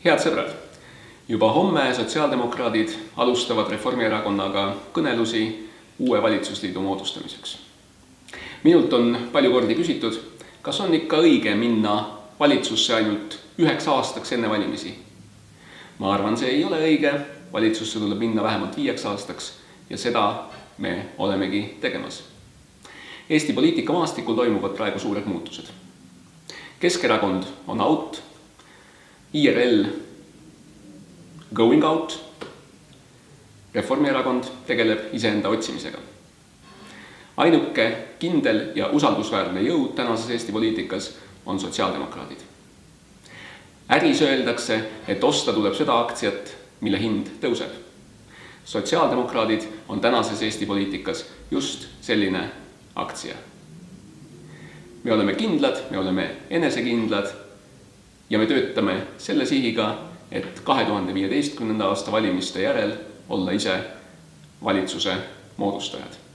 Head sõbrad, juba homme sotsiaaldemokraadid alustavad Reformierakonnaga kõnelusi uue valitsusliidu moodustamiseks. Minult on palju kordi küsitud, kas on ikka õige minna valitsusse ainult 9 aastaks enne valimisi. Ma arvan, see ei ole õige, valitsusse tuleb minna vähemalt 5 aastaks ja seda me olemegi tegemas. Eesti poliitika maastikul toimuvad praegu suured muutused. Keskerakond on out, IRL going out, Reformierakond tegeleb iseenda otsimisega. Ainuke kindel ja usaldusväärne jõud tänases Eesti poliitikas on sotsiaaldemokraadid. Äris öeldakse, et osta tuleb seda aktsiat, mille hind tõuseb. Sotsiaaldemokraadid on tänases Eesti poliitikas just selline aktsia. Me oleme kindlad, me oleme enesekindlad ja me töötame selle sihiga, et 2015. aasta valimiste järel olla ise valitsuse moodustajad.